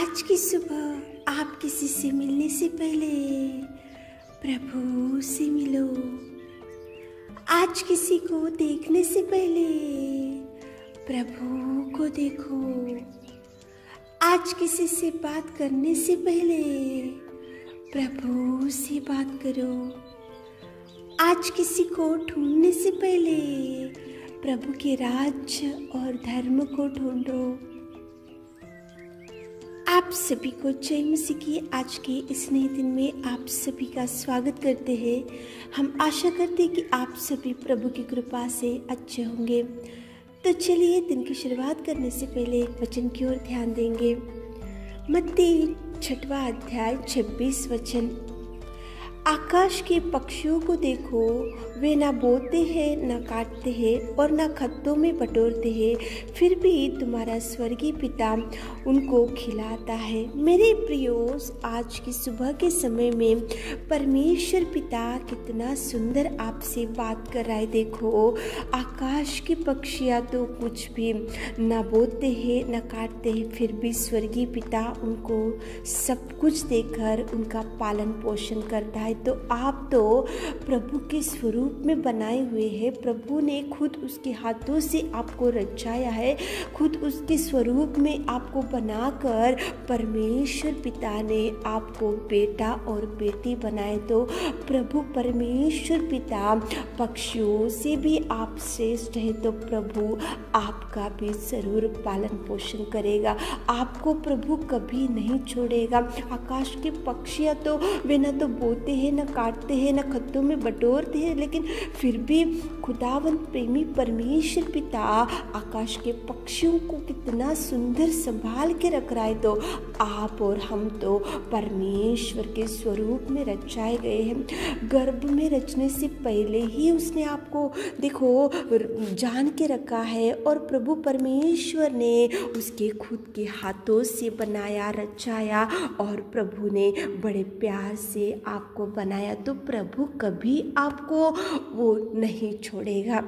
आज की सुबह आप किसी से मिलने से पहले प्रभु से मिलो। आज किसी को देखने से पहले प्रभु को देखो। आज किसी से बात करने से पहले प्रभु से बात करो। आज किसी को ढूंढने से पहले प्रभु के राज्य और धर्म को ढूंढो। आप सभी को जय मसीह की आज के इस नए दिन में आप सभी का स्वागत करते हैं। हम आशा करते हैं कि आप सभी प्रभु की कृपा से अच्छे होंगे। तो चलिए दिन की शुरुआत करने से पहले वचन की ओर ध्यान देंगे। मत्ती 6वां अध्याय 26 वचन। आकाश के पक्षियों को देखो, वे ना बोते हैं, ना काटते हैं और ना खत्तों में बटोरते हैं, फिर भी तुम्हारा स्वर्गीय पिता उनको खिलाता है। मेरे प्रियो, आज की सुबह के समय में परमेश्वर पिता कितना सुंदर आपसे बात कर रहा है। देखो, आकाश के पक्षियाँ तो कुछ भी ना बोते हैं, ना काटते हैं, फिर भी स्वर्गीय पिता उनको सब कुछ देकर उनका पालन पोषण करता है। तो आप तो प्रभु के स्वरूप में बनाए हुए हैं। प्रभु ने खुद उसके हाथों से आपको रचाया है, खुद उसके स्वरूप में आपको बनाकर परमेश्वर पिता ने आपको बेटा और बेटी बनाए। तो प्रभु परमेश्वर पिता पक्षियों से भी आप श्रेष्ठ है। तो प्रभु आपका भी जरूर पालन पोषण करेगा, आपको प्रभु कभी नहीं छोड़ेगा। आकाश के पक्षियाँ तो वे न तो बोते हैं, न काटते हैं, न खत्तों में बटोरते हैं, लेकिन फिर भी खुदावंत प्रेमी परमेश्वर पिता आकाश के पक्षियों को कितना सुंदर संभाल के रख रहा है। तो आप और हम तो परमेश्वर के स्वरूप में रचाए गए हैं। गर्भ में रचने से पहले ही उसने आपको देखो जान के रखा है, और प्रभु परमेश्वर ने उसके खुद के हाथों से बनाया, रचाया, और प्रभु ने बड़े प्यार से आपको बनाया। तो प्रभु कभी आपको वो नहीं छोड़ेगा।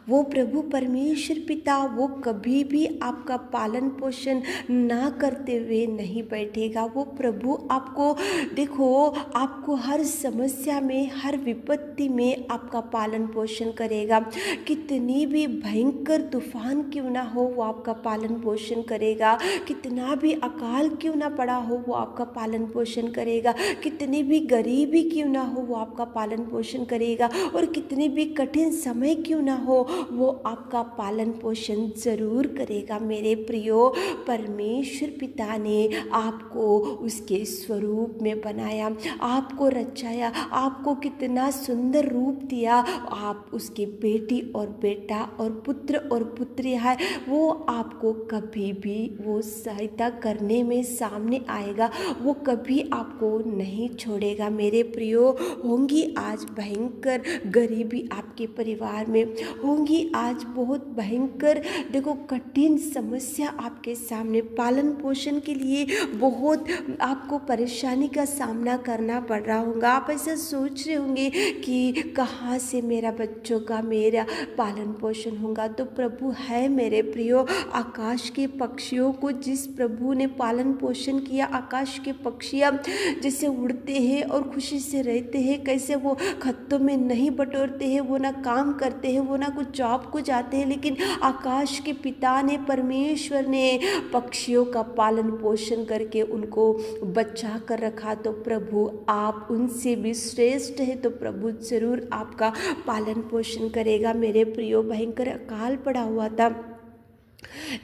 वो प्रभु परमेश्वर पिता वो कभी भी आपका पालन पोषण ना करते हुए नहीं बैठेगा। वो प्रभु आपको देखो, आपको हर समस्या में, हर विपत्ति में आपका पालन पोषण करेगा। कितनी भी भयंकर तूफान क्यों ना हो, वो आपका पालन पोषण करेगा। कितना भी अकाल क्यों ना पड़ा हो, वो आपका पालन पोषण करेगा। कितनी भी गरीबी क्यों ना हो, वो आपका पालन पोषण करेगा। और कितने भी कठिन समय क्यों ना हो, वो आपका पालन पोषण जरूर करेगा। मेरे प्रियो, परमेश्वर पिता ने आपको उसके स्वरूप में बनाया, आपको रचाया, आपको कितना सुंदर रूप दिया। आप उसके बेटी और बेटा और पुत्र और पुत्री है। वो आपको कभी भी वो सहायता करने में सामने आएगा, वो कभी आपको नहीं छोड़ेगा। मेरे प्रियो, होंगी आज भयंकर गरीबी आपके परिवार में, होंगी आज बहुत भयंकर देखो कठिन समस्या आपके सामने, पालन पोषण के लिए बहुत आपको परेशानी का सामना करना पड़ रहा होगा। आप ऐसा सोच रहे होंगे कि कहाँ से मेरा बच्चों का मेरा पालन पोषण होगा। तो प्रभु है मेरे प्रियो। आकाश के पक्षियों को जिस प्रभु ने पालन पोषण किया, आकाश के पक्षियाँ जैसे उड़ते हैं और खुशी से रहते हैं, कैसे वो खत्तों में नहीं बटोरते हैं, वो ना काम करते हैं, वो ना कुछ जॉब को जाते हैं, लेकिन आकाश के पिता ने, परमेश्वर ने पक्षियों का पालन पोषण करके उनको बचा कर रखा। तो प्रभु आप उनसे भी श्रेष्ठ है। तो प्रभु जरूर आपका पालन पोषण करेगा। मेरे प्रियो, भयंकर अकाल पड़ा हुआ था।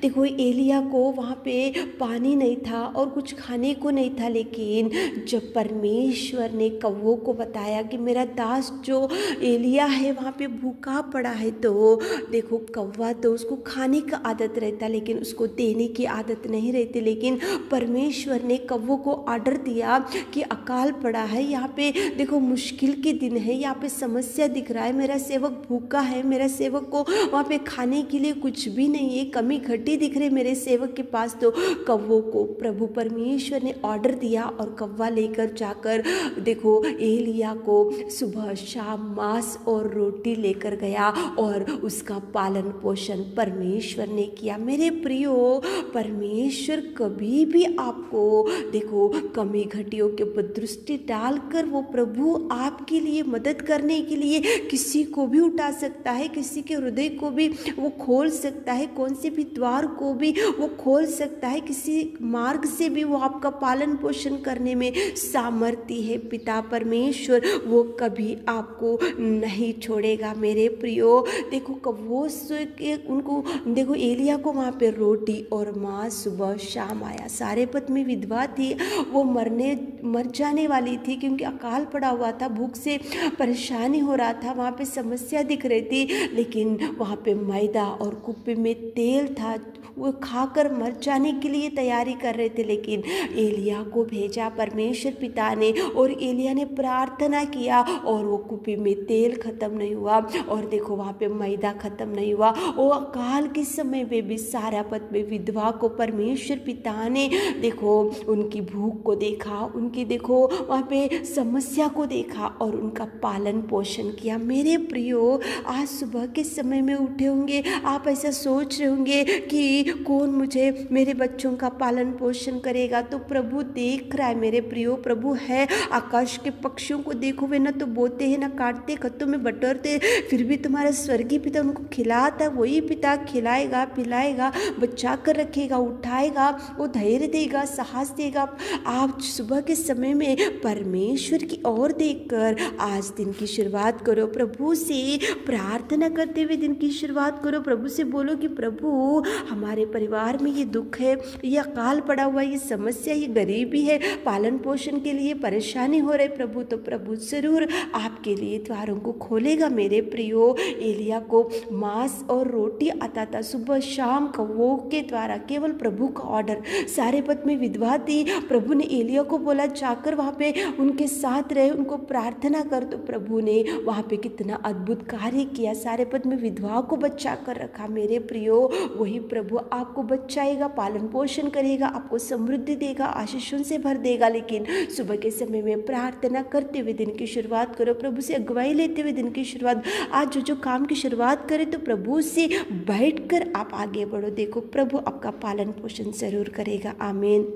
देखो, एलिया को वहाँ पे पानी नहीं था और कुछ खाने को नहीं था, लेकिन जब परमेश्वर ने कौवों को बताया कि मेरा दास जो एलिया है वहाँ पे भूखा पड़ा है, तो देखो कौवा तो उसको खाने का आदत रहता, लेकिन उसको देने की आदत नहीं रहती। लेकिन परमेश्वर ने कौवों को ऑर्डर दिया कि अकाल पड़ा है, यहाँ पे देखो मुश्किल के दिन है, यहाँ पे समस्या दिख रहा है, मेरा सेवक भूखा है, मेरा सेवक को वहाँ पे खाने के लिए कुछ भी नहीं है, कमी घटी दिख रही मेरे सेवक के पास, तो कौवों को प्रभु परमेश्वर ने ऑर्डर दिया और कौवा लेकर जाकर देखो एलिया को सुबह शाम मांस और रोटी लेकर गया और उसका पालन पोषण परमेश्वर ने किया। मेरे प्रियो, परमेश्वर कभी भी आपको देखो कमी घटियों के ऊपर दृष्टि डालकर वो प्रभु आपके लिए मदद करने के लिए किसी को भी उठा सकता है, किसी के हृदय को भी वो खोल सकता है, कौन से भी द्वार को भी वो खोल सकता है, किसी मार्ग से भी वो आपका पालन पोषण करने में सामर्थ्य है। पिता परमेश्वर वो कभी आपको नहीं छोड़ेगा। मेरे प्रियो, देखो कौवों से उनको देखो एलिया को वहाँ पे रोटी और मांस सुबह शाम आया। सारेपत में विधवा थी, वो मर जाने वाली थी क्योंकि अकाल पड़ा हुआ था, भूख से परेशानी हो रहा था, वहाँ पे समस्या दिख रही थी, लेकिन वहाँ पे मैदा और कुप्पे में तेल था, वो खाकर मर जाने के लिए तैयारी कर रहे थे। लेकिन एलिया को भेजा परमेश्वर पिता ने और एलिया ने प्रार्थना किया और वो कुप्पे में तेल खत्म नहीं हुआ और देखो वहाँ पे मैदा खत्म नहीं हुआ। वो अकाल के समय में भी सारापत में विधवा को परमेश्वर पिता ने देखो उनकी भूख को देखा, उनकी देखो वहाँ पे समस्या को देखा और उनका पालन पोषण किया। मेरे प्रियो, आज सुबह के समय में उठे होंगे, आप ऐसा सोच रहे होंगे कि कौन मुझे मेरे बच्चों का पालन पोषण करेगा, तो प्रभु देख रहा है मेरे प्रियो, प्रभु है। आकाश के पक्षियों को देखो, वे ना तो बोते हैं ना काटते, खत्तों में बटोरते, फिर भी तुम्हारा स्वर्गीय पिता उनको खिलाता है। वही पिता खिलाएगा, पिलाएगा, बचा कर रखेगा, उठाएगा, वो धैर्य देगा, साहस देगा। आप सुबह के समय में परमेश्वर की ओर देखकर आज दिन की शुरुआत करो, प्रभु से प्रार्थना करते हुए दिन की शुरुआत करो। प्रभु से बोलो कि प्रभु हमारे परिवार में ये दुख है, ये अकाल पड़ा हुआ, ये समस्या, ये गरीबी है, पालन पोषण के लिए परेशानी हो रही प्रभु, तो प्रभु जरूर आपके लिए द्वारों को खोलेगा। मेरे प्रियो, एलिया को मांस और रोटी आता था सुबह शाम कौवों के द्वारा, केवल प्रभु का ऑर्डर। सारेपत में विधवा थी, प्रभु ने एलिया को बोला जाकर वहाँ पे उनके साथ रहे, उनको प्रार्थना कर, तो प्रभु ने वहाँ पे कितना अद्भुत कार्य किया, सारेपत में विधवा को बचा कर रखा। मेरे प्रियो, वही प्रभु आपको बचाएगा, पालन पोषण करेगा, आपको समृद्धि देगा, आशीषों से भर देगा। लेकिन सुबह के समय में प्रार्थना करते हुए दिन की शुरुआत करो, प्रभु से अगुवाई लेते हुए दिन की शुरुआत। आज जो काम की शुरुआत करें तो प्रभु से बैठकर आप आगे बढ़ो, देखो प्रभु आपका पालन पोषण जरूर करेगा। आमीन।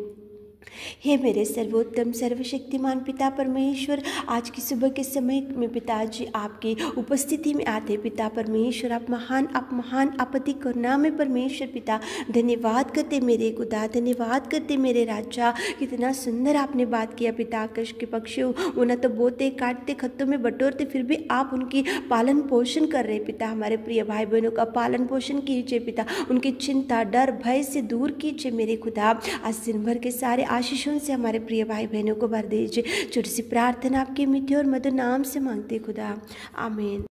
हे मेरे सर्वोत्तम सर्वशक्तिमान पिता परमेश्वर, आज की सुबह के समय में पिताजी आपकी उपस्थिति में आते पिता परमेश्वर, आप महान आप अति करुणा में परमेश्वर पिता, धन्यवाद करते मेरे खुदा, धन्यवाद करते मेरे राजा। कितना सुंदर आपने बात किया पिता। आकाश के पक्षी वो न तो बोते काटते खत्तों में बटोरते, फिर भी आप उनकी पालन पोषण कर रहे पिता। हमारे प्रिय भाई बहनों का पालन पोषण कीजिए पिता, उनकी चिंता डर भय से दूर कीजिए मेरे खुदा। आज दिन भर के सारे आशीषों से हमारे प्रिय भाई बहनों को भर दीजिए। छोटी सी प्रार्थना आपके मीठे और मधुर नाम से मांगते खुदा, आमीन।